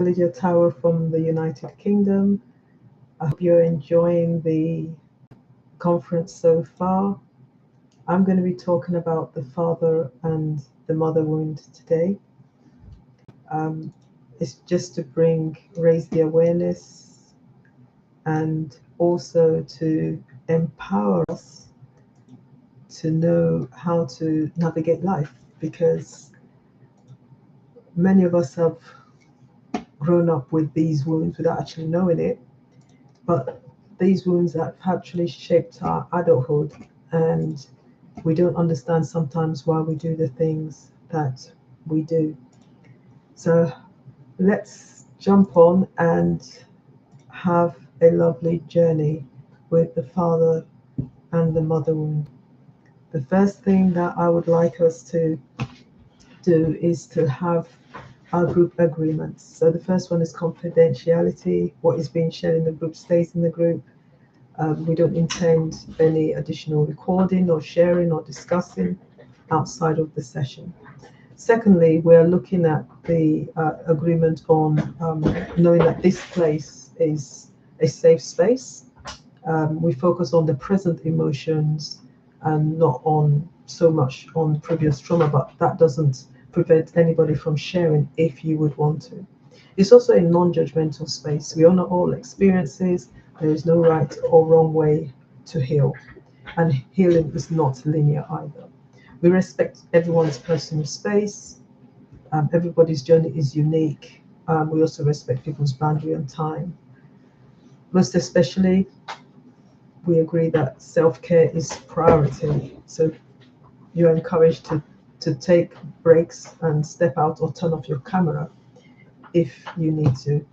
Lydia Tower from the United Kingdom. I hope you're enjoying the conference so far. I'm going to be talking about the father and the mother wound today. Um, it's just to raise the awareness and also to empower us to know how to navigate life, because many of us have grown up with these wounds without actually knowing it. But these wounds have actually shaped our adulthood, and we don't understand sometimes why we do the things that we do. So let's jump on and have a lovely journey with the father and the mother wound. The first thing that I would like us to do is to have our group agreements. So the first one is confidentiality. What is being shared in the group stays in the group. We don't intend any additional recording or sharing or discussing outside of the session. Secondly, we're looking at the agreement on knowing that this place is a safe space. We focus on the present emotions and not on so much on previous trauma, but that doesn't prevent anybody from sharing if you would want to. It's also a non-judgmental space. We honor all experiences. There is no right or wrong way to heal, and healing is not linear either. We respect everyone's personal space. Everybody's journey is unique. We also respect people's boundary and time. Most especially, we agree that self-care is priority. So you're encouraged to take breaks and step out or turn off your camera if you need to.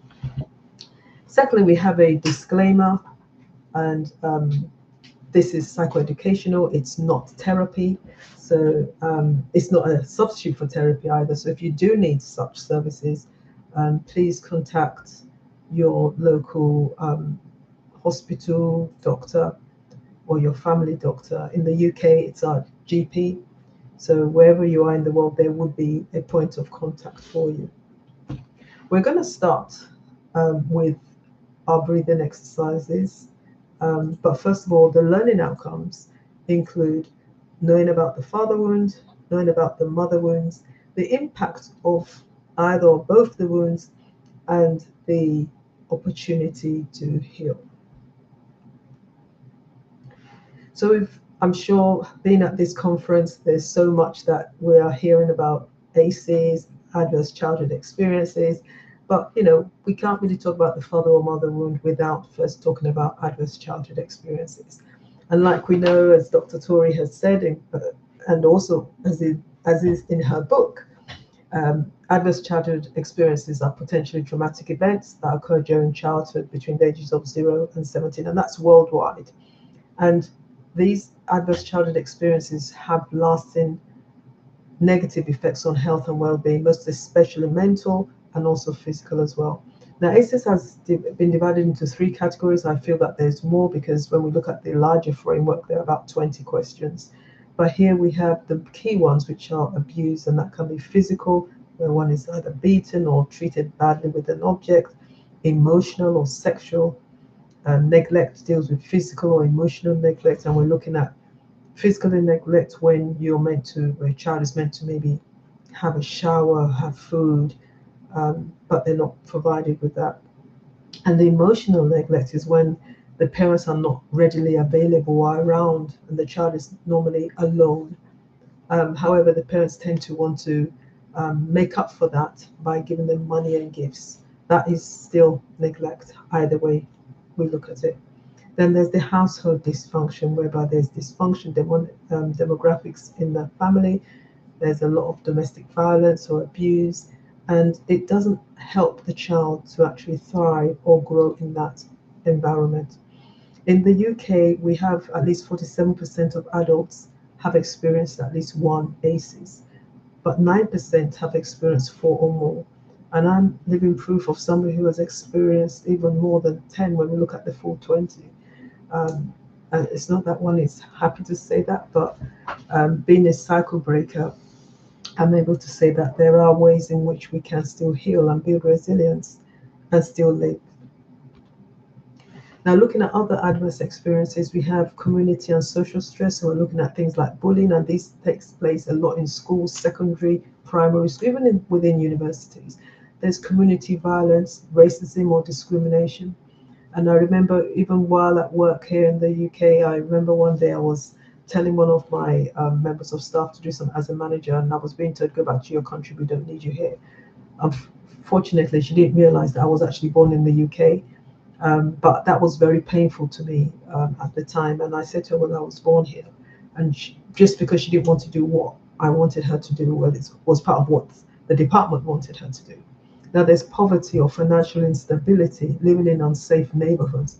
Secondly, we have a disclaimer, and this is psychoeducational. It's not therapy, so it's not a substitute for therapy either. So if you do need such services, please contact your local hospital doctor or your family doctor. In the UK, it's our GP. So wherever you are in the world, there would be a point of contact for you. We're going to start with our breathing exercises. But first of all, the learning outcomes include knowing about the father wound, knowing about the mother wounds, the impact of either or both the wounds, and the opportunity to heal. So I'm sure being at this conference, there's so much that we are hearing about ACEs, adverse childhood experiences, but we can't really talk about the father or mother wound without first talking about adverse childhood experiences. And like we know, as Dr. Tori has said, and also as is in her book, adverse childhood experiences are potentially traumatic events that occur during childhood between the ages of 0 and 17, and that's worldwide. And these adverse childhood experiences have lasting negative effects on health and well-being, most especially mental and also physical as well. Now, ACEs has been divided into 3 categories. I feel that there's more because when we look at the larger framework, there are about 20 questions. But here we have the key ones, which are abuse, and that can be physical, where one is either beaten or treated badly with an object, emotional or sexual. Neglect deals with physical or emotional neglect, and we're looking at physical neglect when a child is meant to maybe have a shower, have food, but they're not provided with that. And the emotional neglect is when the parents are not readily available or around, and the child is normally alone. However, the parents tend to want to make up for that by giving them money and gifts. That is still neglect, either way we look at it. Then there's the household dysfunction, whereby there's dysfunction demographics in the family. There's a lot of domestic violence or abuse, and it doesn't help the child to actually thrive or grow in that environment. In the UK, we have at least 47% of adults have experienced at least one ACEs, but 9% have experienced 4 or more. And I'm living proof of somebody who has experienced even more than 10 when we look at the full 20. And it's not that one is happy to say that, but being a cycle breaker, I'm able to say that there are ways in which we can still heal and build resilience and still live. Now, looking at other adverse experiences, we have community and social stress. So we're looking at things like bullying, and this takes place a lot in schools, secondary, primary school, even within universities. There's community violence, racism, or discrimination. And I remember even while at work here in the UK, I remember one day I was telling one of my members of staff to do some as a manager, and I was being told, go back to your country, we don't need you here. Unfortunately, she didn't realize that I was actually born in the UK. But that was very painful to me at the time. And I said to her, well, I was born here. And just because she didn't want to do what I wanted her to do, well, it was part of what the department wanted her to do. Now, there's poverty or financial instability, living in unsafe neighborhoods.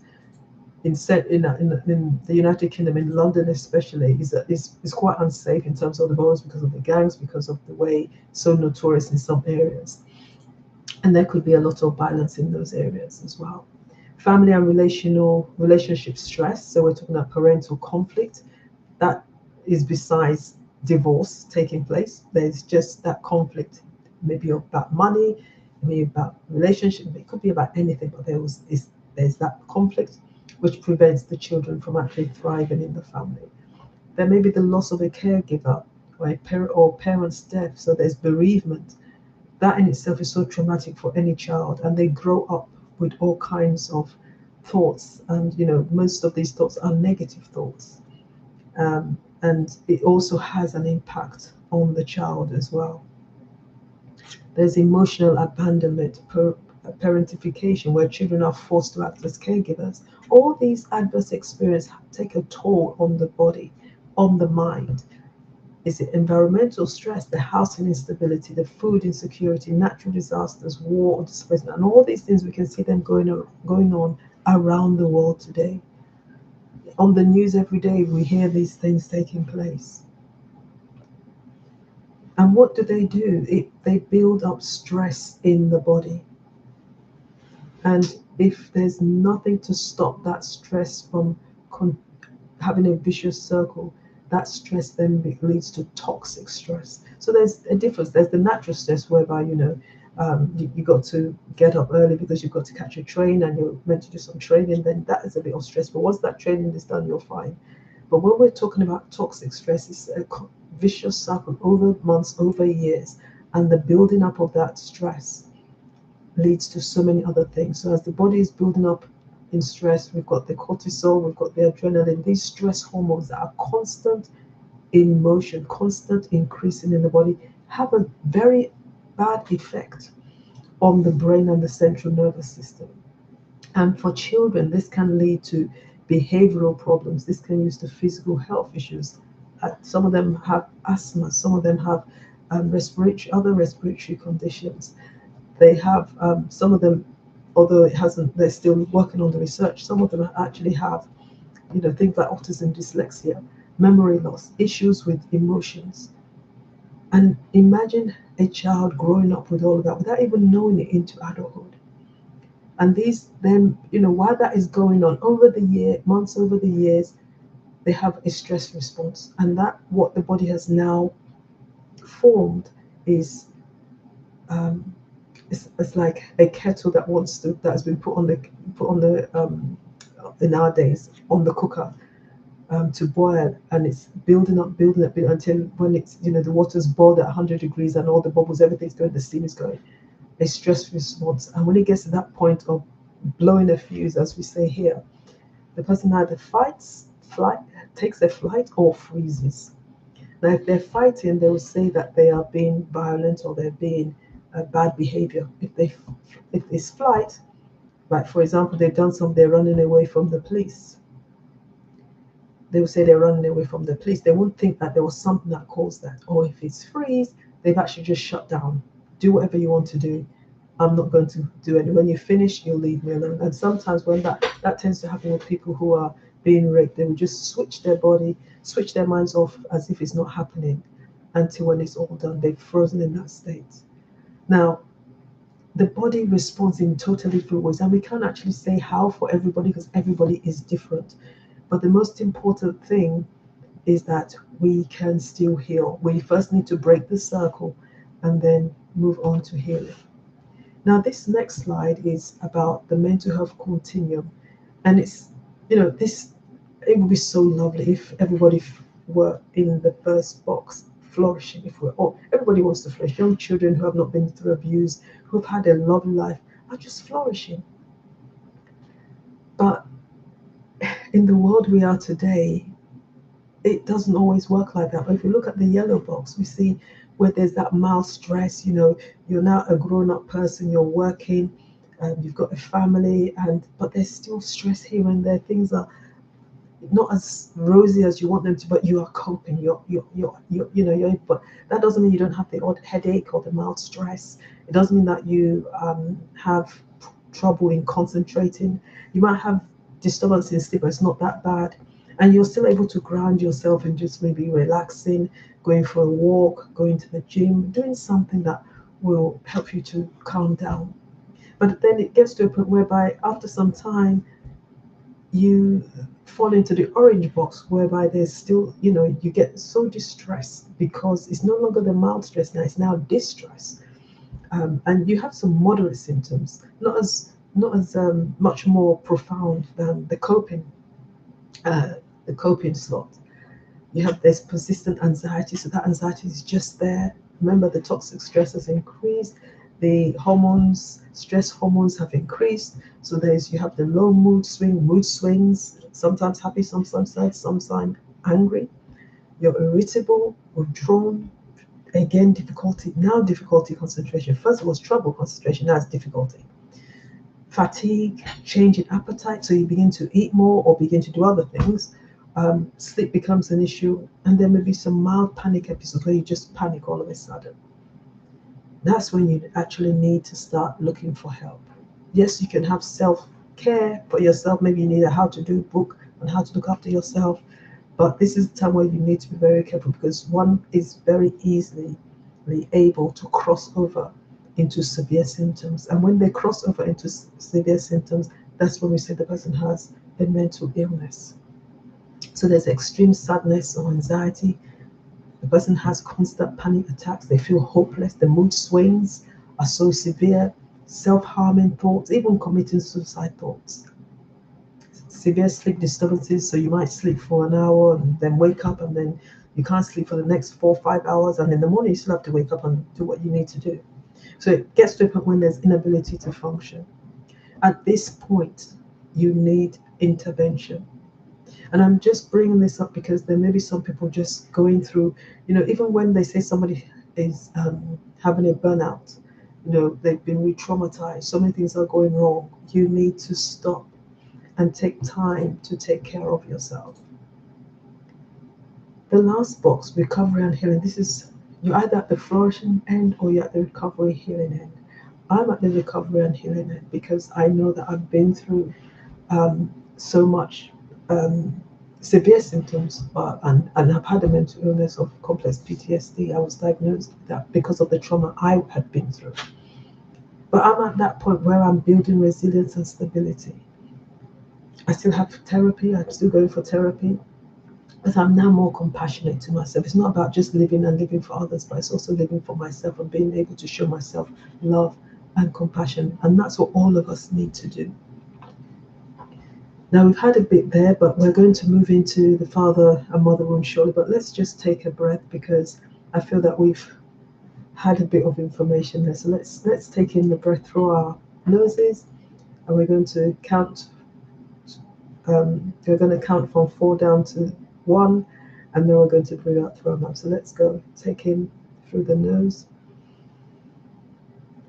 In the United Kingdom, in London especially, is quite unsafe in terms of the boroughs because of the gangs, because of the way it's so notorious in some areas. And there could be a lot of violence in those areas as well. Family and relationship stress. So we're talking about parental conflict. That is besides divorce taking place. There's just that conflict, maybe about money, maybe about relationship. It could be about anything, but there's that conflict which prevents the children from actually thriving in the family. There may be the loss of a caregiver or parent's death. So there's bereavement. That in itself is so traumatic for any child, and they grow up with all kinds of thoughts, and most of these thoughts are negative thoughts, and it also has an impact on the child as well. There's emotional abandonment, parentification, where children are forced to act as caregivers. All these adverse experiences take a toll on the body, on the mind. Is it environmental stress, the housing instability, the food insecurity, natural disasters, war, displacement, and all these things, we can see them going on around the world today. On the news every day, we hear these things taking place. And what do? They build up stress in the body. And if there's nothing to stop that stress from having a vicious circle, that stress then leads to toxic stress. So there's a difference. There's the natural stress whereby you got to get up early because you've got to catch a train and you're meant to do some training. Then that is a bit of stress. But once that training is done, you're fine. But when we're talking about toxic stress, it's a vicious cycle over months, over years, and the building up of that stress leads to so many other things. So as the body is building up in stress, we've got the cortisol, we've got the adrenaline, these stress hormones that are constant in motion, constant increasing in the body, have a very bad effect on the brain and the central nervous system. And for children, this can lead to behavioral problems. This can lead to physical health issues. Some of them have asthma, some of them have other respiratory conditions. They have some of them, although it hasn't, they're still working on the research. Some of them actually have, things like autism, dyslexia, memory loss, issues with emotions. And imagine a child growing up with all of that without even knowing it into adulthood. And while that is going on over the months over the years, they have a stress response. And that what the body has now formed is it's like a kettle that has been put on the in our days on the cooker to boil, and it's building up until when it's the water's boiled at 100 degrees and all the bubbles, everything's going, the steam is going, a stress response. And when it gets to that point of blowing a fuse, as we say here, the person either takes a flight or freezes. Now, if they're fighting, they will say that they are being violent or they're being bad behavior. If it's flight, like for example, they're running away from the police. They will say they're running away from the police. They won't think that there was something that caused that. Or if it's freeze, they've actually just shut down. Do whatever you want to do. I'm not going to do it. When you finish, you'll leave me alone. And sometimes when that tends to happen with people who are being raped, they will just switch their minds off as if it's not happening until when it's all done, they've frozen in that state. Now, the body responds in totally different ways, and we can't actually say how for everybody because everybody is different. But the most important thing is that we can still heal. We first need to break the circle and then move on to healing. Now, this next slide is about the mental health continuum. And it's, this, it would be so lovely if everybody were in the first box, flourishing. If we're all, everybody wants to flourish. Young children who have not been through abuse, who've had a lovely life, are just flourishing. But in the world we are today, it doesn't always work like that. But if you look at the yellow box, we see where there's that mild stress. You're now a grown-up person, you're working, you've got a family, but there's still stress here and there. Things are not as rosy as you want them to, but you are coping. But that doesn't mean you don't have the odd headache or the mild stress. It doesn't mean that you have trouble in concentrating. You might have disturbance in sleep, but it's not that bad. And you're still able to ground yourself and just maybe relaxing, going for a walk, going to the gym, doing something that will help you to calm down. But then it gets to a point whereby after some time, you fall into the orange box, whereby there's still, you get so distressed because it's no longer the mild stress now, it's now distress. And you have some moderate symptoms, not as much more profound than the coping slot. You have this persistent anxiety, so that anxiety is just there. Remember, the toxic stress has increased, the stress hormones have increased. So you have the low mood swings, sometimes happy, sometimes sad, sometimes angry. You're irritable, withdrawn. Again, difficulty concentration. First it was trouble concentration, now it's difficulty. Fatigue, change in appetite, so you begin to eat more or begin to do other things. Sleep becomes an issue, and there may be some mild panic episodes where you just panic all of a sudden. That's when you actually need to start looking for help. Yes, you can have self-care for yourself. Maybe you need a how-to-do book on how to look after yourself, but this is the time where you need to be very careful, because one is very easily able to cross over into severe symptoms. And when they cross over into severe symptoms, that's when we say the person has a mental illness. So there's extreme sadness or anxiety. The person has constant panic attacks. They feel hopeless. The mood swings are so severe. Self-harming thoughts, even committing suicide thoughts. Severe sleep disturbances. So you might sleep for an hour and then wake up, and then you can't sleep for the next 4 or 5 hours. And in the morning, you still have to wake up and do what you need to do. So it gets to a point when there's inability to function. At this point, you need intervention. And I'm just bringing this up because there may be some people just going through, even when they say somebody is having a burnout, they've been re-traumatized, so many things are going wrong. You need to stop and take time to take care of yourself. The last box, recovery and healing, this is, you're either at the flourishing end or you're at the recovery healing end. I'm at the recovery and healing end because I know that I've been through so much severe symptoms, and I've had a mental illness of complex PTSD. I was diagnosed with that because of the trauma I had been through. But I'm at that point where I'm building resilience and stability. I still have therapy, I'm still going for therapy, but I'm now more compassionate to myself. It's not about just living for others, but it's also living for myself and being able to show myself love and compassion. And that's what all of us need to do. Now, we've had a bit there, but we're going to move into the father and mother wound shortly. But let's just take a breath, because I feel that we've had a bit of information there. So let's take in the breath through our noses, and we're going to count. We're going to count from 4 down to 1, and then we're going to breathe out through our mouth. So let's go. Take in through the nose.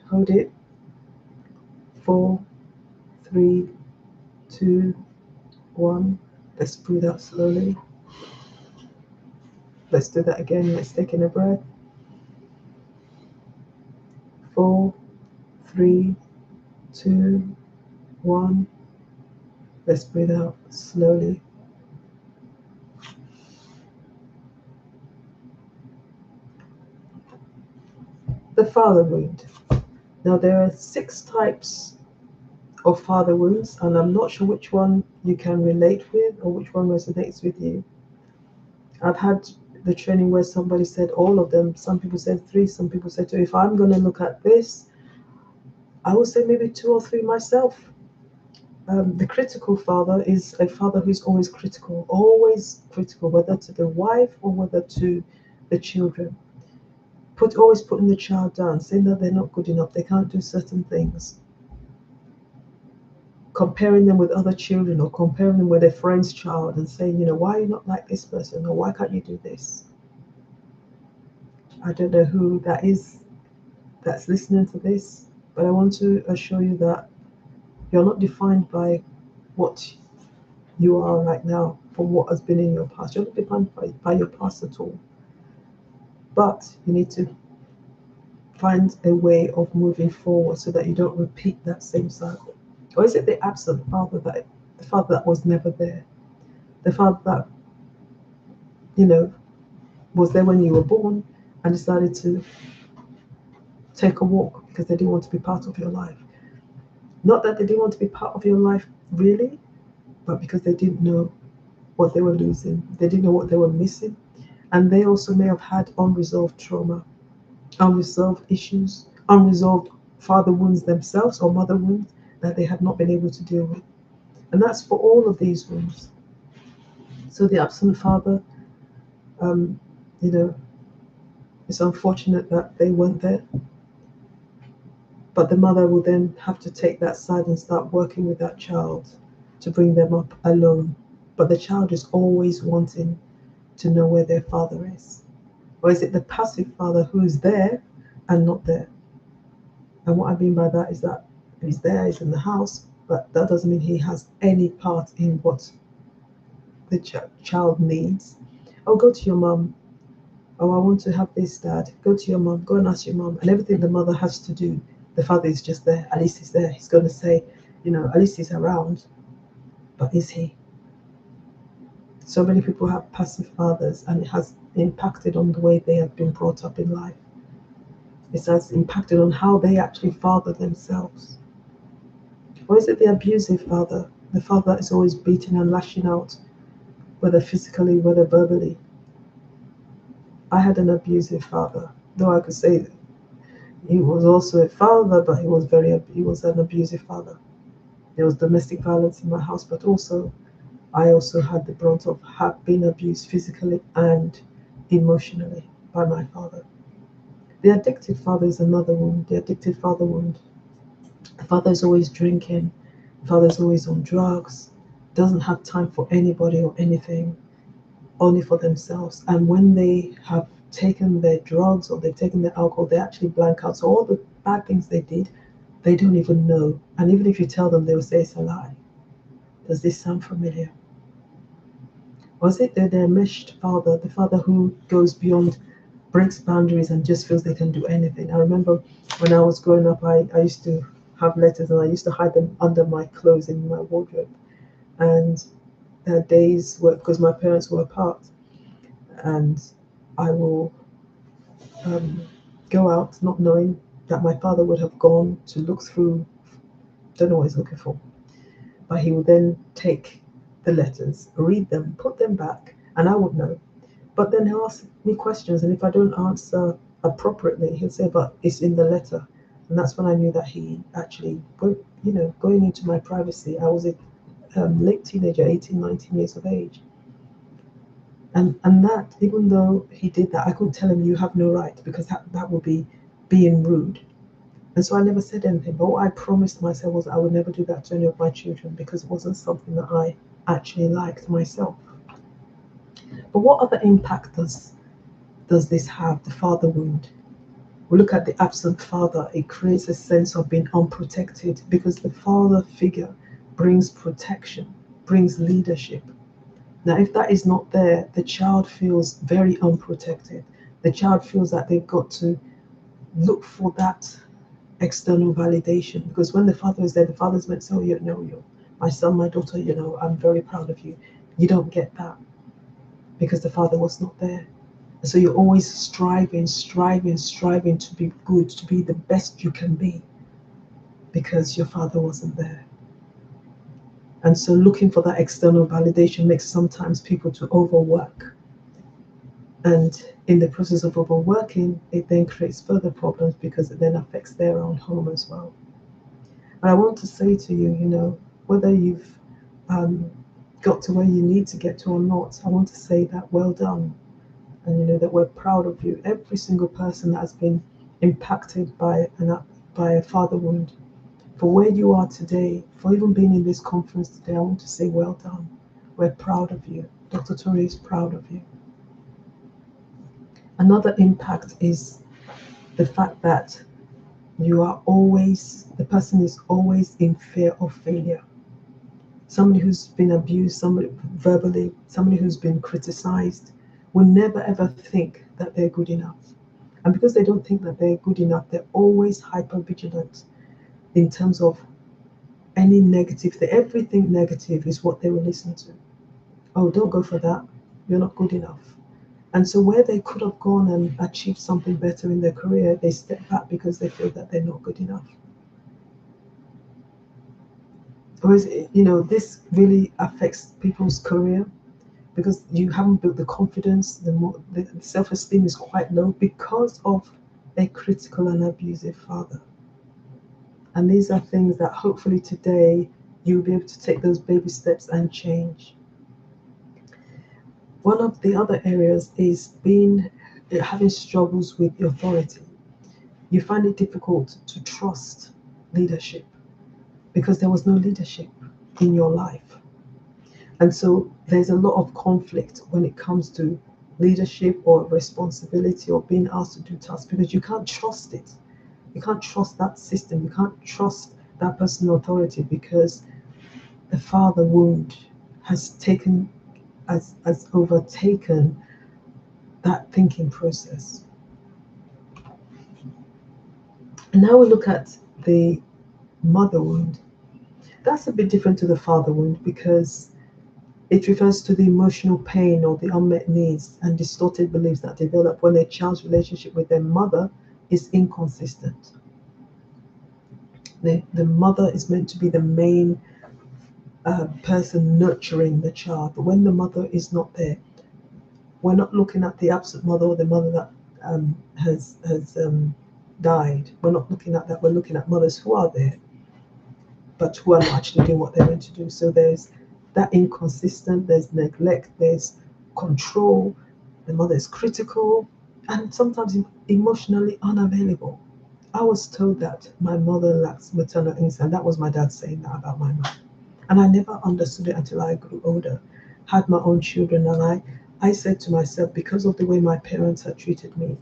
Hold it. 4, 3, 2, 1. Let's breathe out slowly. Let's do that again. Let's take in a breath. 4, 3, 2, 1. Let's breathe out slowly. The father wound. Now, there are 6 types of father wounds, and I'm not sure which one you can relate with or which one resonates with you. I've had the training where somebody said all of them. Some people said three, some people said two. If I'm going to look at this, I would say maybe two or three myself. The critical father is a father who's always critical, whether to the wife or whether to the children. Always putting the child down, saying that they're not good enough, they can't do certain things, comparing them with other children or comparing them with a friend's child and saying, why are you not like this person, or why can't you do this? I don't know who that is that's listening to this, but I want to assure you that you're not defined by what you are right now, from what has been in your past. You're not defined by your past at all. But you need to find a way of moving forward so that you don't repeat that same cycle. Or is it the absent father, the father that was never there? The father that, was there when you were born and decided to take a walk because they didn't want to be part of your life. Not that they didn't want to be part of your life really, but because they didn't know what they were losing. They didn't know what they were missing. And they also may have had unresolved trauma, unresolved issues, unresolved father wounds themselves or mother wounds that they had not been able to deal with. And that's for all of these wounds. So the absent father, um, you know, it's unfortunate that they weren't there. But the mother will then have to take that side and start working with that child to bring them up alone. But the child is always wanting to know where their father is. Or is it the passive father who's there and not there? And what I mean by that is that he's there, he's in the house, but that doesn't mean he has any part in what the child needs. Oh, go to your mom. Oh, I want to have this, dad. Go to your mom. Go and ask your mom. And everything the mother has to do, the father is just there. At least he's there. He's going to say, at least he's around. But is he? So many people have passive fathers, and it has impacted on the way they have been brought up in life. It has impacted on how they actually father themselves. Or is it the abusive father? The father that is always beating and lashing out, whether physically, whether verbally. I had an abusive father, though I could say that he was also a father, but he was an abusive father. There was domestic violence in my house, but I also had the brunt of being abused physically and emotionally by my father. The addicted father is another wound. The addicted father wound. The father is always drinking. The father is always on drugs. Doesn't have time for anybody or anything, only for themselves. And when they have taken their drugs or they've taken their alcohol, they actually blank out. So all the bad things they did, they don't even know. And even if you tell them, they will say it's a lie. Does this sound familiar? Was it the enmeshed father, the father who goes beyond, breaks boundaries and just feels they can do anything? I remember when I was growing up, I used to have letters and I used to hide them under my clothes in my wardrobe. And days were, because my parents were apart, and I will go out not knowing that my father would have gone to look through, don't know what he's looking for, but he would then take the letters, read them, put them back, and I would know. But then he'll ask me questions, and if I don't answer appropriately, he'll say, but it's in the letter. And that's when I knew that he actually, going into my privacy. I was a late teenager, 18, 19 years of age. And that, even though he did that, I couldn't tell him, you have no right, because that would be being rude. And so I never said anything. But what I promised myself was I would never do that to any of my children, because it wasn't something that I actually liked myself. But what other impact does this have, the father wound? We look at the absent father. It creates a sense of being unprotected, because the father figure brings protection, brings leadership. Now, if that is not there, the child feels very unprotected. The child feels that they've got to look for that external validation, because when the father is there, the father's meant to say, oh, you're my son, my daughter, I'm very proud of you. You don't get that because the father was not there. And so you're always striving to be good, to be the best you can be, because your father wasn't there. And so looking for that external validation makes sometimes people to overwork. And in the process of overworking, it then creates further problems because it then affects their own home as well. But I want to say to you, whether you've um, got to where you need to get to or not, I want to say that well done. And that we're proud of you. Every single person that has been impacted by a father wound, for where you are today, for even being in this conference today, I want to say well done. We're proud of you. Dr. Tori is proud of you. Another impact is the fact that the person is always in fear of failure. Somebody who's been abused, somebody verbally, somebody who's been criticized, will never ever think that they're good enough. And because they don't think that they're good enough, they're always hyper vigilant in terms of any negative thing. Everything negative is what they will listen to. Oh, don't go for that. You're not good enough. And so where they could have gone and achieved something better in their career, they step back because they feel that they're not good enough. Whereas, this really affects people's career because you haven't built the confidence, the self-esteem is quite low because of a critical and abusive father. And these are things that hopefully today you'll be able to take those baby steps and change. One of the other areas is having struggles with authority. You find it difficult to trust leadership because there was no leadership in your life. And so there's a lot of conflict when it comes to leadership or responsibility or being asked to do tasks because you can't trust it. You can't trust that system. You can't trust that personal authority because the father wound has overtaken that thinking process. And now we look at the mother wound. That's a bit different to the father wound because it refers to the emotional pain or the unmet needs and distorted beliefs that develop when a child's relationship with their mother is inconsistent. The mother is meant to be the main person nurturing the child, but when the mother is not there, we're not looking at the absent mother or the mother that has died. We're not looking at that. We're looking at mothers who are there, but who are not actually doing what they're meant to do. So there's that inconsistent, there's neglect, there's control, the mother is critical, and sometimes emotionally unavailable. I was told that my mother lacks maternal instinct. That was my dad saying that about my mom. And I never understood it until I grew older, had my own children, and I said to myself, because of the way my parents had treated me,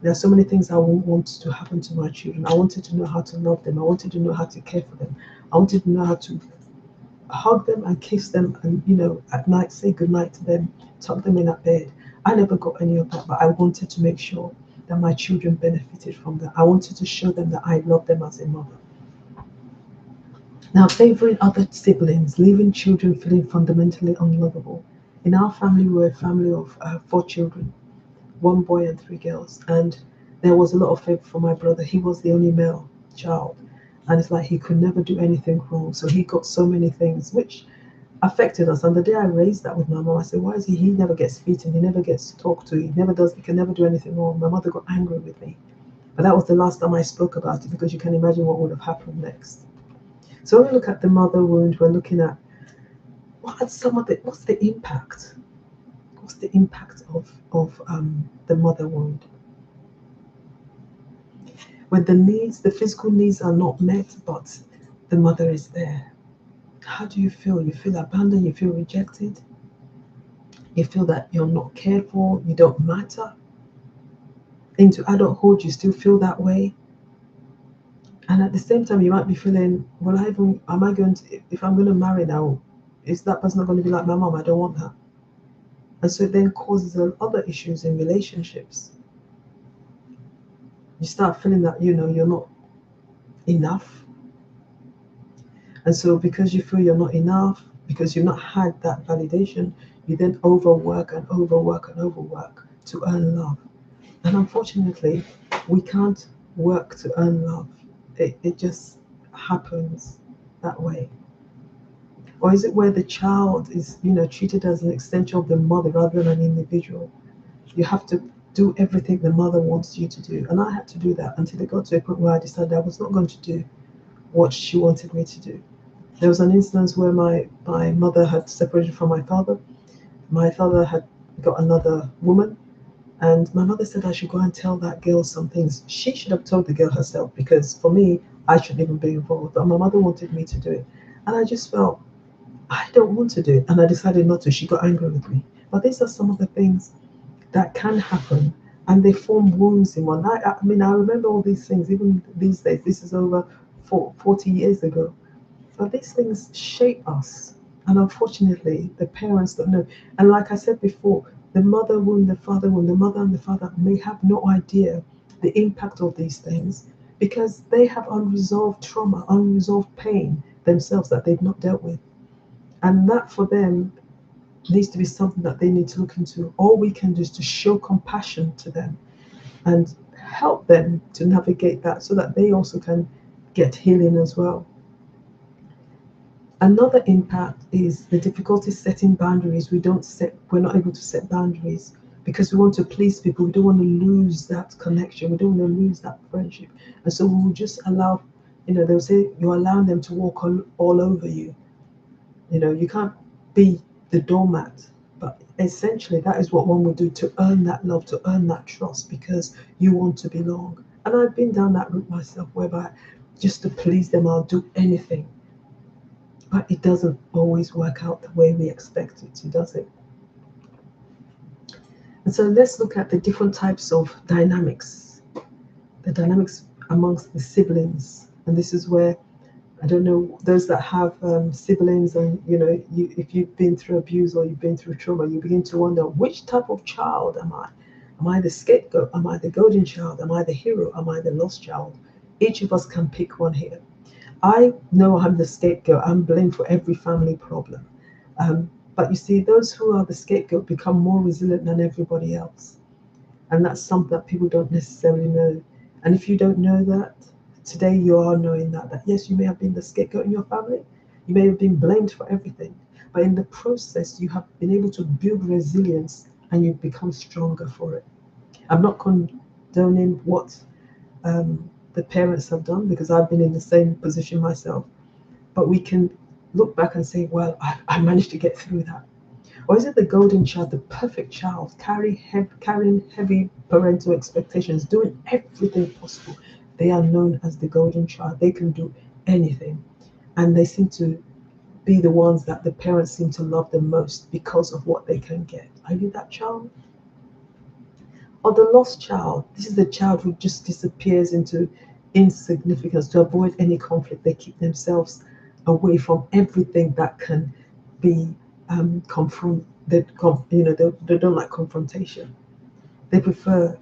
there are so many things I want to happen to my children. I wanted to know how to love them. I wanted to know how to care for them. I wanted to know how to hug them and kiss them and, at night say goodnight to them, tuck them in at bed. I never got any of that, but I wanted to make sure that my children benefited from that. I wanted to show them that I love them as a mother. Now, favoring other siblings, leaving children feeling fundamentally unlovable. In our family, we were a family of 4 children, 1 boy and 3 girls. And there was a lot of favor for my brother. He was the only male child. And it's like he could never do anything wrong. So he got so many things which affected us. And the day I raised that with my mom, I said, why is he never gets beaten, he never gets talked to, he can never do anything wrong. My mother got angry with me. But that was the last time I spoke about it because you can imagine what would have happened next. So when we look at the mother wound, we're looking at what's the impact? What's the impact of the mother wound? When the physical needs are not met, but the mother is there. How do you feel? You feel abandoned, you feel rejected, you feel that you're not cared for, you don't matter. Into adulthood, you still feel that way. And at the same time, you might be feeling, well, if I'm going to marry now, is that person not going to be like my mom? I don't want her. And so it then causes other issues in relationships. You start feeling that, you're not enough. And so because you feel you're not enough, because you've not had that validation, you then overwork and overwork and overwork to earn love. And unfortunately, we can't work to earn love. It just happens that way. Or is it where the child is, treated as an extension of the mother rather than an individual? You have to do everything the mother wants you to do. And I had to do that until it got to a point where I decided I was not going to do what she wanted me to do. There was an instance where my mother had separated from my father. My father had got another woman, and my mother said I should go and tell that girl some things. She should have told the girl herself, because for me, I shouldn't even be involved. But my mother wanted me to do it. And I just felt, I don't want to do it. And I decided not to. She got angry with me. But these are some of the things that can happen, and they form wounds in one. I mean, I remember all these things, even these days. This is over 40 years ago. But these things shape us. And unfortunately, the parents don't know. And like I said before, the mother wound, the father wound, the mother and the father may have no idea the impact of these things, because they have unresolved trauma, unresolved pain themselves that they've not dealt with. And that for them needs to be something that they need to look into. All we can do is to show compassion to them and help them to navigate that, so that they also can get healing as well. Another impact is the difficulty setting boundaries. We're not able to set boundaries because we want to please people. We don't want to lose that connection. We don't want to lose that friendship. And so we will just allow, they'll say you're allowing them to walk all over you. You can't be the doormat. But essentially, that is what one will do to earn that love, to earn that trust, because you want to belong. And I've been down that route myself, whereby just to please them, I'll do anything. But it doesn't always work out the way we expect it to, does it? And so let's look at the different types of dynamics, the dynamics amongst the siblings. And this is where, I don't know, those that have siblings, and if you've been through abuse or you've been through trauma, you begin to wonder, which type of child am I? Am I the scapegoat? Am I the golden child? Am I the hero? Am I the lost child? Each of us can pick one here. I know I'm the scapegoat. I'm blamed for every family problem. But you see, those who are the scapegoat become more resilient than everybody else. And that's something that people don't necessarily know. And if you don't know that, today you are knowing that yes, you may have been the scapegoat in your family. You may have been blamed for everything. But in the process, you have been able to build resilience, and you've become stronger for it. I'm not condoning what the parents have done, because I've been in the same position myself. But we can look back and say, well, I managed to get through that. Or is it the golden child, the perfect child, carrying heavy parental expectations, doing everything possible? They are known as the golden child. They can do anything. And they seem to be the ones that the parents seem to love the most because of what they can get. Are you that child? Or the lost child? This is the child who just disappears into insignificance to avoid any conflict. They keep themselves away from everything that can be they don't like confrontation. They prefer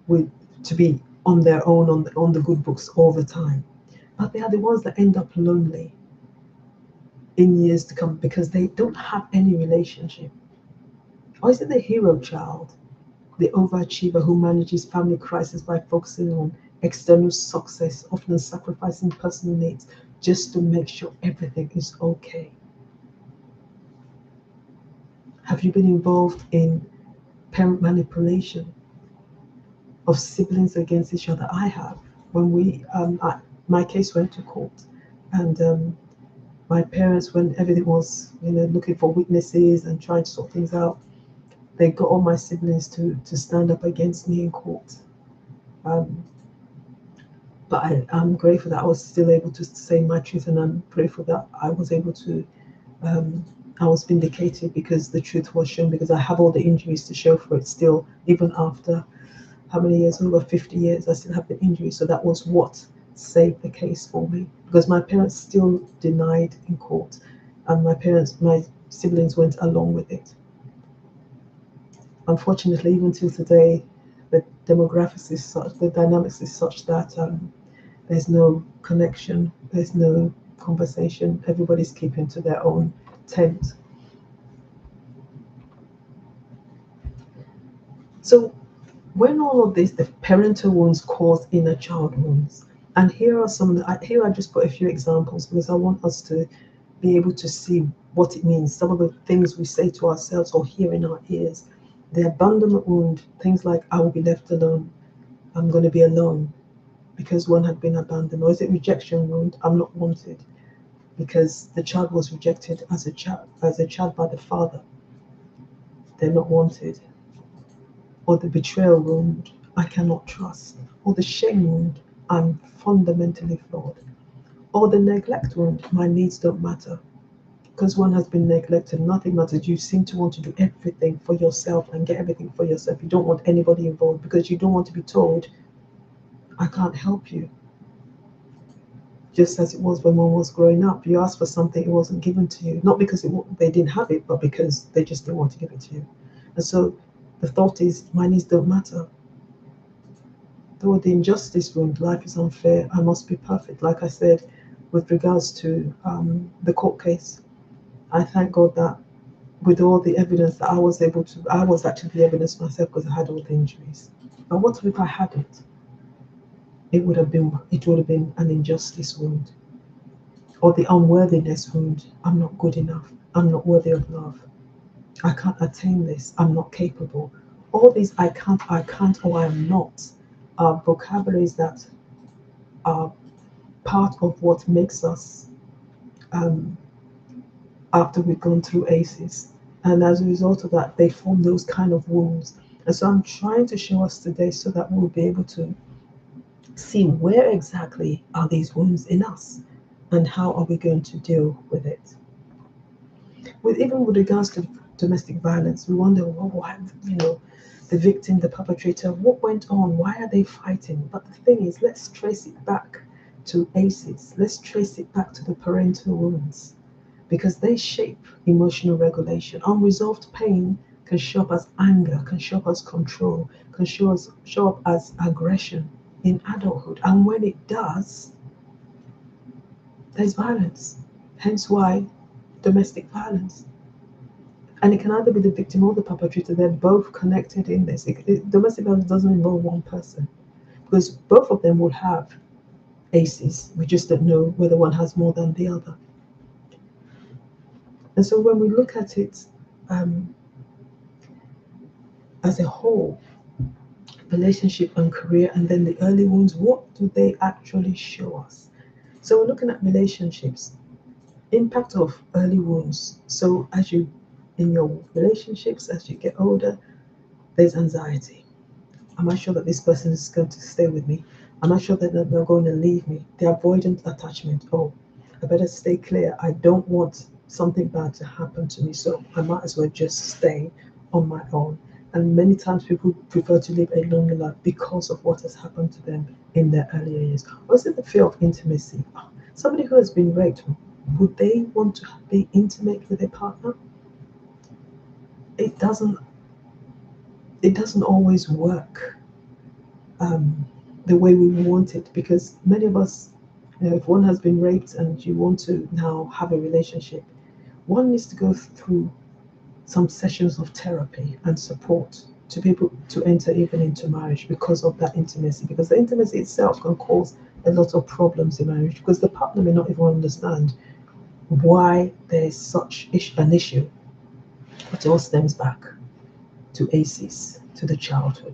to be on their own, on the good books all the time. But they are the ones that end up lonely in years to come because they don't have any relationship. Or is it the hero child, the overachiever who manages family crisis by focusing on external success, often sacrificing personal needs just to make sure everything is okay? Have you been involved in parent manipulation of siblings against each other? I have. When my case went to court, and my parents, when everything was, looking for witnesses and trying to sort things out, they got all my siblings to stand up against me in court. But I'm grateful that I was still able to say my truth, and I'm grateful that I was able to, I was vindicated because the truth was shown, because I have all the injuries to show for it still, even after how many years, over 50 years, I still have the injuries. So that was what saved the case for me, because my parents still denied in court, and my siblings went along with it. Unfortunately, even till today, the demographics is such, the dynamics is such that there's no connection, there's no conversation. Everybody's keeping to their own tent. So when all of this, the parental wounds cause inner child wounds. And here are here I just put a few examples because I want us to be able to see what it means. Some of the things we say to ourselves or hear in our ears The abandonment wound, things like I will be left alone, I'm going to be alone because one had been abandoned. Or is it rejection wound? I'm not wanted because the child was rejected as a child by the father. They're not wanted. Or the betrayal wound, I cannot trust. Or the shame wound, I'm fundamentally flawed. Or the neglect wound, my needs don't matter. Because one has been neglected, nothing matters. You seem to want to do everything for yourself and get everything for yourself. You don't want anybody involved because you don't want to be told, I can't help you. Just as it was when one was growing up, you asked for something, it wasn't given to you. Not because they didn't have it, but because they just didn't want to give it to you. And so the thought is, my needs don't matter. Though the injustice wound, life is unfair, I must be perfect. Like I said, with regards to the court case, I thank God that with all the evidence that I was actually the evidence myself because I had all the injuries. But what if I hadn't? It would have been an injustice wound or the unworthiness wound. I'm not good enough. I'm not worthy of love. I can't attain this. I'm not capable. All these I can't, or I'm not are vocabularies that are part of what makes us after we've gone through ACEs. And as a result of that, they form those kind of wounds. And so I'm trying to show us today so that we'll be able to see where exactly are these wounds in us and how are we going to deal with it. Even with regards to domestic violence, we wonder, well, why, the victim, the perpetrator, what went on? Why are they fighting? But the thing is, let's trace it back to ACEs. Let's trace it back to the parental wounds because they shape emotional regulation. Unresolved pain can show up as anger, can show up as control, can show up as aggression in adulthood. And when it does, there's violence. Hence why domestic violence. And it can either be the victim or the perpetrator. They're both connected in this. Domestic violence doesn't involve one person because both of them will have ACEs. We just don't know whether one has more than the other. And so when we look at it as a whole, relationship and career, and then the early wounds, what do they actually show us? So we're looking at relationships, impact of early wounds. So as you, in your relationships, as you get older, there's anxiety. Am I sure that this person is going to stay with me? Am I sure that they're going to leave me? The avoidant attachment. Oh, I better stay clear. I don't want something bad to happen to me, so I might as well just stay on my own. And many times people prefer to live a lonely life because of what has happened to them in their earlier years. Or is it the fear of intimacy? Somebody who has been raped, would they want to be intimate with their partner? It doesn't always work the way we want it, because many of us, if one has been raped and you want to now have a relationship, one needs to go through some sessions of therapy and support to be able to enter even into marriage because of that intimacy, because the intimacy itself can cause a lot of problems in marriage because the partner may not even understand why there's such an issue. It all stems back to ACEs, to the childhood.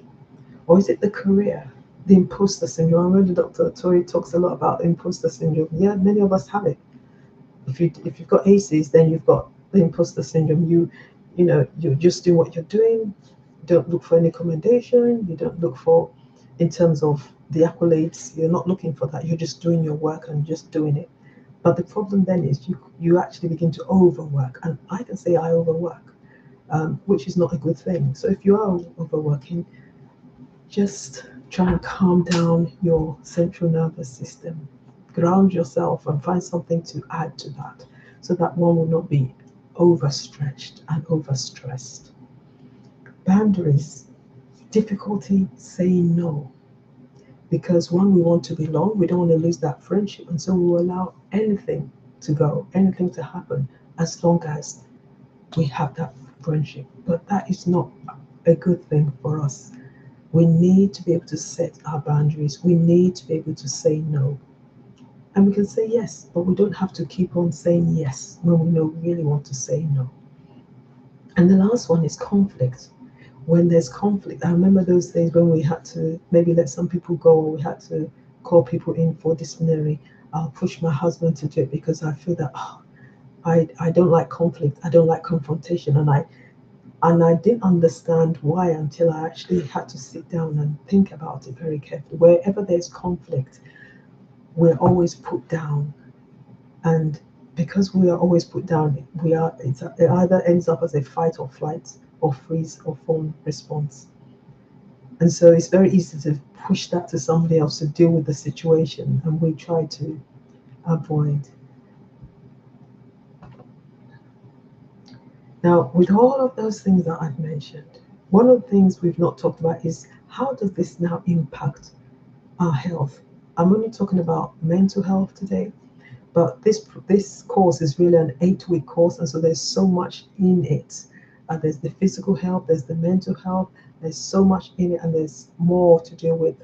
Or is it the career, the imposter syndrome? I remember Dr. Tori talks a lot about the imposter syndrome. Yeah, many of us have it. If you've got ACEs, then you've got the imposter syndrome. You just do what you're doing. Don't look for any commendation. You don't look for, in terms of the accolades, you're not looking for that. You're just doing your work and just doing it. But the problem then is you actually begin to overwork. And I can say I overwork, which is not a good thing. So if you are overworking, just try and calm down your central nervous system. Ground yourself and find something to add to that so that one will not be overstretched and overstressed. Boundaries, difficulty saying no. Because one, we want to belong, we don't want to lose that friendship, and so we will allow anything to go, anything to happen, as long as we have that friendship. But that is not a good thing for us. We need to be able to set our boundaries. We need to be able to say no. And we can say yes, but we don't have to keep on saying yes when we know we really want to say no. And the last one is conflict. when there's conflict. I remember those days when we had to maybe let some people go, or we had to call people in for disciplinary. I'll push my husband to do it because I feel that I don't like conflict. I don't like confrontation, and I didn't understand why until I actually had to sit down and think about it very carefully. Wherever there's conflict, we're always put down, and because we are always put down, it either ends up as a fight or flight, or freeze or fawn response. And so it's very easy to push that to somebody else to deal with the situation, and we try to avoid. Now, with all of those things that I've mentioned, one of the things we've not talked about is how does this now impact our health? I'm only talking about mental health today, but this course is really an 8-week course, and so there's so much in it. There's the physical health, there's the mental health, there's so much in it, and there's more to do with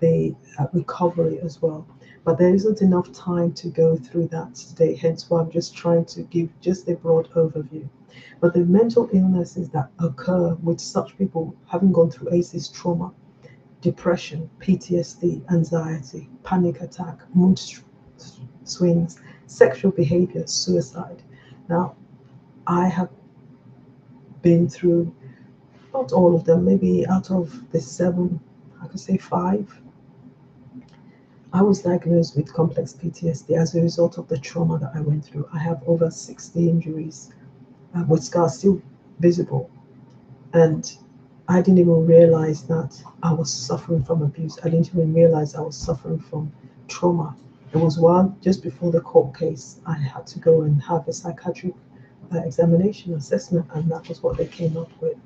the recovery as well. But there isn't enough time to go through that today, hence why I'm just trying to give just a broad overview. But the mental illnesses that occur with such people having gone through ACEs trauma, depression, PTSD, anxiety, panic attack, mood swings, sexual behavior, suicide. Now, I have been through not all of them, maybe out of the 7, I could say 5. I was diagnosed with complex PTSD as a result of the trauma that I went through. I have over 60 injuries with scars still visible. And I didn't even realize that I was suffering from abuse. I didn't even realize I was suffering from trauma. It was just before the court case, I had to go and have a psychiatric examination assessment, and that was what they came up with.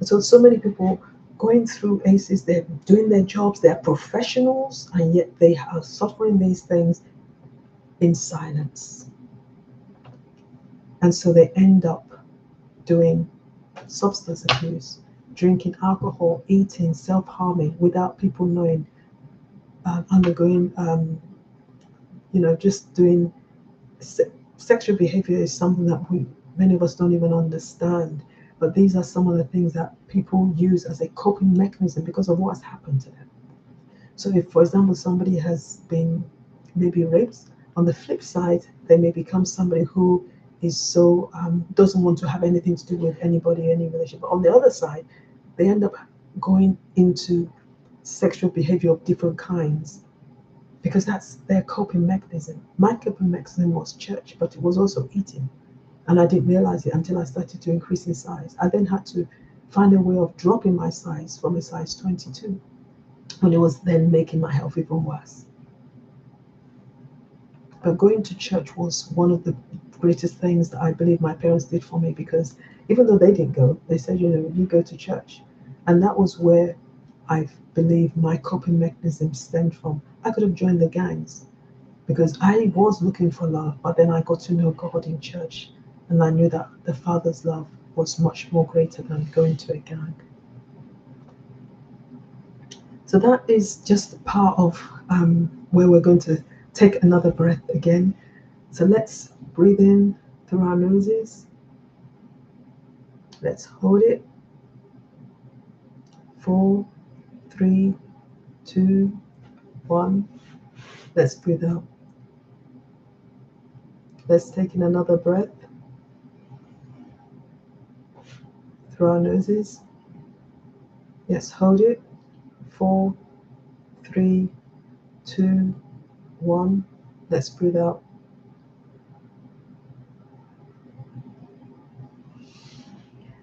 And so many people going through ACEs, they're doing their jobs, they're professionals, and yet they are suffering these things in silence. And so they end up doing substance abuse, drinking alcohol, eating, self-harming without people knowing, undergoing, just doing sexual behavior is something that many of us don't even understand. But these are some of the things that people use as a coping mechanism because of what's happened to them. So if, for example, somebody has been maybe raped, on the flip side, they may become somebody who is so doesn't want to have anything to do with anybody, any relationship. But on the other side, they end up going into sexual behavior of different kinds because that's their coping mechanism. My coping mechanism was church, but it was also eating. And I didn't realize it until I started to increase in size. I then had to find a way of dropping my size from a size 22, when it was then making my health even worse. But going to church was one of the greatest things that I believe my parents did for me, because even though they didn't go, they said, you go to church. And that was where I believe my coping mechanism stemmed from. I could have joined the gangs because I was looking for love, but then I got to know God in church. And I knew that the Father's love was much more greater than going to a gang. So that is just part of where we're going to take another breath again. So let's breathe in through our noses. Let's hold it. 4, 3, 2, 1. Let's breathe out. Let's take in another breath through our noses. Let's hold it. 4, 3, 2, 1. Let's breathe out.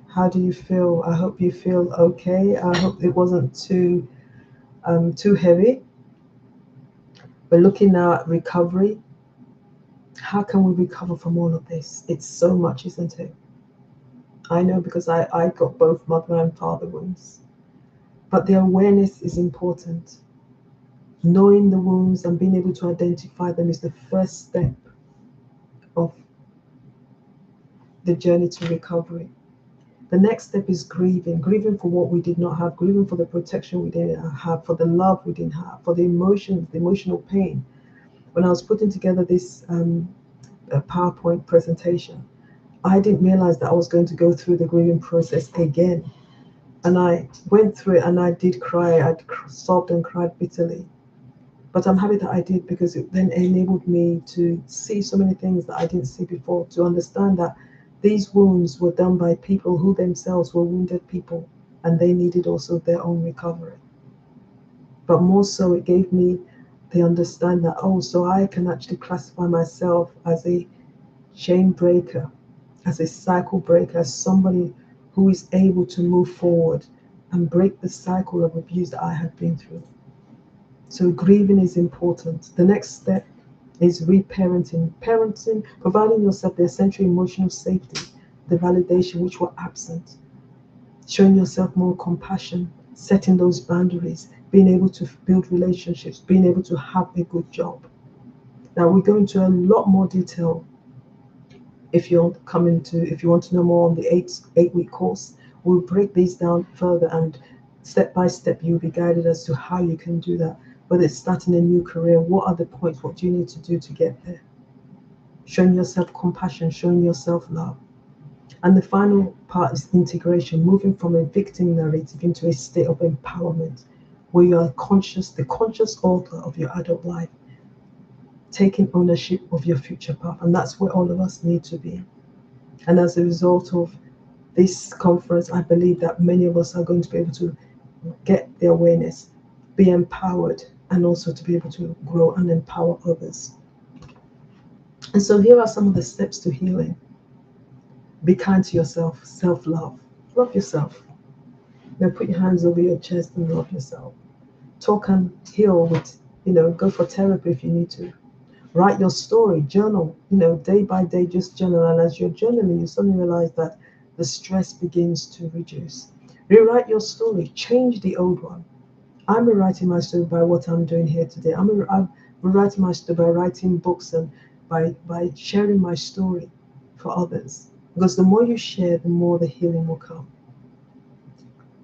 How do you feel? I hope you feel okay. I hope it wasn't too heavy. We're looking now at recovery. How can we recover from all of this? It's so much, isn't it? I know, because I got both mother and father wounds. But the awareness is important. Knowing the wounds and being able to identify them is the first step of the journey to recovery. The next step is grieving for what we did not have, grieving for the protection we didn't have, for the love we didn't have, for the emotions, the emotional pain. When I was putting together this PowerPoint presentation, I didn't realize that I was going to go through the grieving process again. And I went through it and I did cry. I'd sobbed and cried bitterly. But I'm happy that I did, because it then enabled me to see so many things that I didn't see before, to understand that these wounds were done by people who themselves were wounded people, and they needed also their own recovery. But more so, it gave me the understand that, oh, so I can actually classify myself as a chain breaker, as a cycle breaker, as somebody who is able to move forward and break the cycle of abuse that I had been through. So grieving is important. The next step is reparenting. Parenting, providing yourself the essential emotional safety, the validation which were absent, showing yourself more compassion, setting those boundaries, being able to build relationships, being able to have a good job. Now we go into a lot more detail if you want to know more on the eight-week course. We'll break these down further, and step by step you'll be guided as to how you can do that. Whether it's starting a new career, what are the points, what do you need to do to get there? Showing yourself compassion, showing yourself love. And the final part is integration, moving from a victim narrative into a state of empowerment, where you are the conscious author of your adult life, taking ownership of your future path. And that's where all of us need to be. And as a result of this conference, I believe that many of us are going to be able to get the awareness, be empowered, and also to be able to grow and empower others. And so here are some of the steps to healing. Be kind to yourself, self-love. Love yourself. Now put your hands over your chest and love yourself. Talk and heal with, go for therapy if you need to. Write your story, journal, day by day, just journal. And as you're journaling, you suddenly realize that the stress begins to reduce. Rewrite your story, change the old one. I'm rewriting my story by what I'm doing here today. I'm rewriting my story by writing books and by sharing my story for others. Because the more you share, the more the healing will come.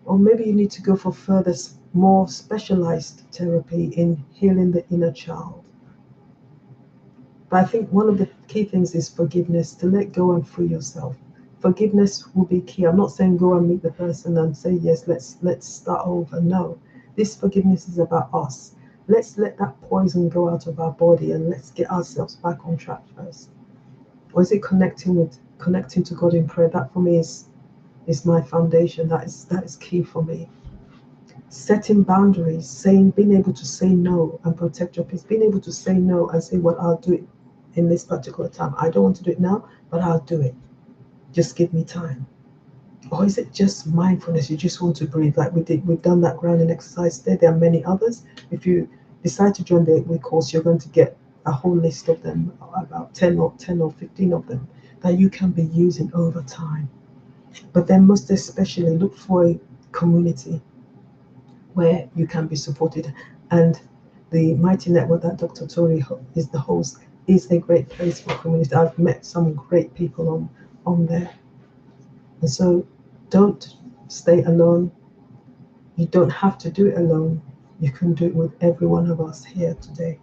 Or maybe you need to go for further, more specialized therapy in healing the inner child. But I think one of the key things is forgiveness, to let go and free yourself. Forgiveness will be key. I'm not saying go and meet the person and say, yes, let's start over. No, this forgiveness is about us. Let's let that poison go out of our body and let's get ourselves back on track first. Or is it connecting to God in prayer? That for me is my foundation. That is key for me. Setting boundaries, being able to say no and protect your peace, being able to say no and say, well, I'll do it in this particular time. I don't want to do it now, but I'll do it. Just give me time. Or is it just mindfulness? You just want to breathe like we've done that grounding exercise there. There are many others. If you decide to join the 8-week course, you're going to get a whole list of them, about 10 or 15 of them that you can be using over time. But then most especially look for a community where you can be supported. And the Mighty Network that Dr. Tori is the host is a great place for community. I've met some great people on there. And so don't stay alone. You don't have to do it alone. You can do it with every one of us here today.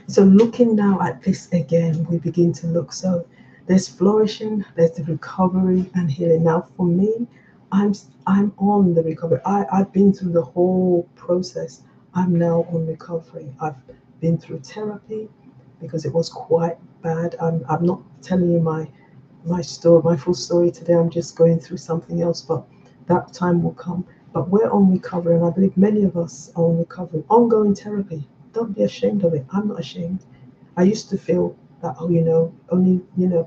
So looking now at this again, we begin to look. So there's flourishing, there's the recovery and healing. Now for me, I'm on the recovery. I've been through the whole process. I'm now on recovery. I've been through therapy because it was quite bad. I'm not telling you my story, my full story today. I'm just going through something else, but that time will come. But we're on recovery, and I believe many of us are on recovery. Ongoing therapy. Don't be ashamed of it. I'm not ashamed. I used to feel that, only,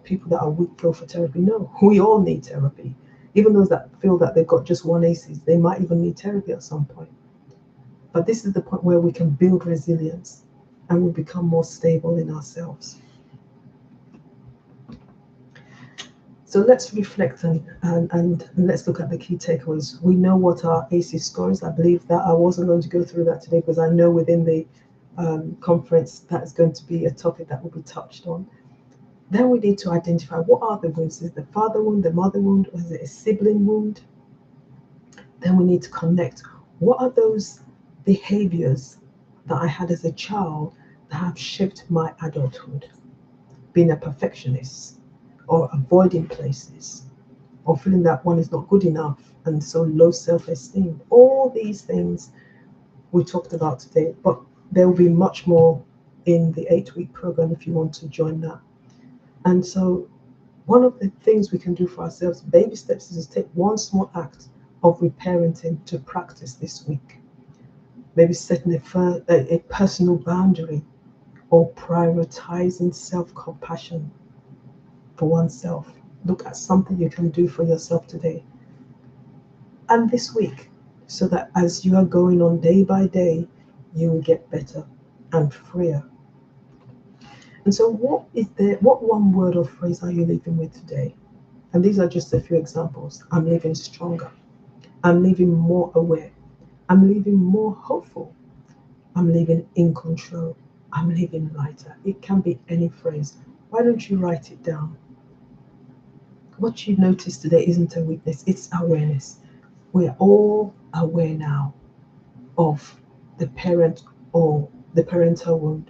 people that are weak go for therapy. No, we all need therapy. Even those that feel that they've got just one ACEs, they might even need therapy at some point. But this is the point where we can build resilience and we become more stable in ourselves. So let's reflect and let's look at the key takeaways. We know what our ACE scores. I believe that I wasn't going to go through that today because I know within the conference that is going to be a topic that will be touched on. Then we need to identify what are the wounds. Is it the father wound, the mother wound, or is it a sibling wound? Then we need to connect. What are those behaviors that I had as a child that have shaped my adulthood? Being a perfectionist or avoiding places, or feeling that one is not good enough, and so low self-esteem. All these things we talked about today, but there will be much more in the 8-week program if you want to join that. And so one of the things we can do for ourselves, baby steps, is to take one small act of reparenting to practice this week. Maybe setting a personal boundary, or prioritizing self-compassion for oneself. Look at something you can do for yourself today and this week, so that as you are going on day by day, you will get better and freer. And so what one word or phrase are you living with today? And these are just a few examples. I'm living stronger. I'm living more aware. I'm living more hopeful. I'm living in control. I'm living lighter. It can be any phrase. Why don't you write it down? What you notice today isn't a weakness, it's awareness. We're all aware now of the parent or the parental wound.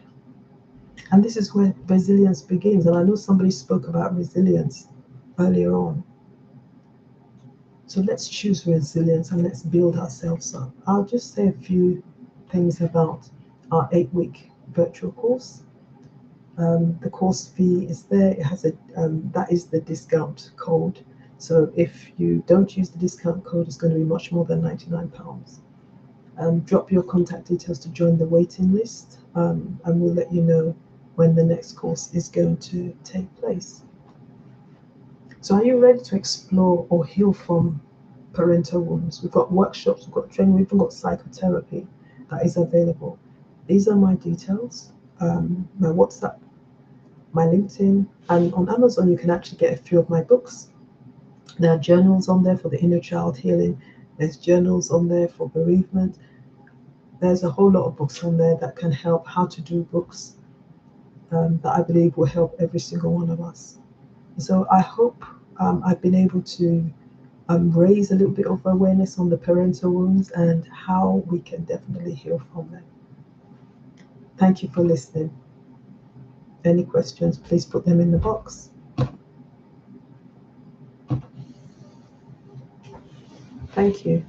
And this is where resilience begins. And I know somebody spoke about resilience earlier on. So let's choose resilience and let's build ourselves up. I'll just say a few things about our 8-week virtual course. The course fee is there. It has that is the discount code. So if you don't use the discount code, it's going to be much more than £99. Drop your contact details to join the waiting list, and we'll let you know when the next course is going to take place. So are you ready to explore or heal from parental wounds? We've got workshops, we've got training, we've even got psychotherapy that is available. These are my details, my WhatsApp, my LinkedIn, and on Amazon you can actually get a few of my books. There are journals on there for the inner child healing. There's journals on there for bereavement. There's a whole lot of books on there that can help, how to do books, that I believe will help every single one of us. So I hope I've been able to raise a little bit of awareness on the parental wounds and how we can definitely heal from them. Thank you for listening. Any questions, please put them in the box. Thank you.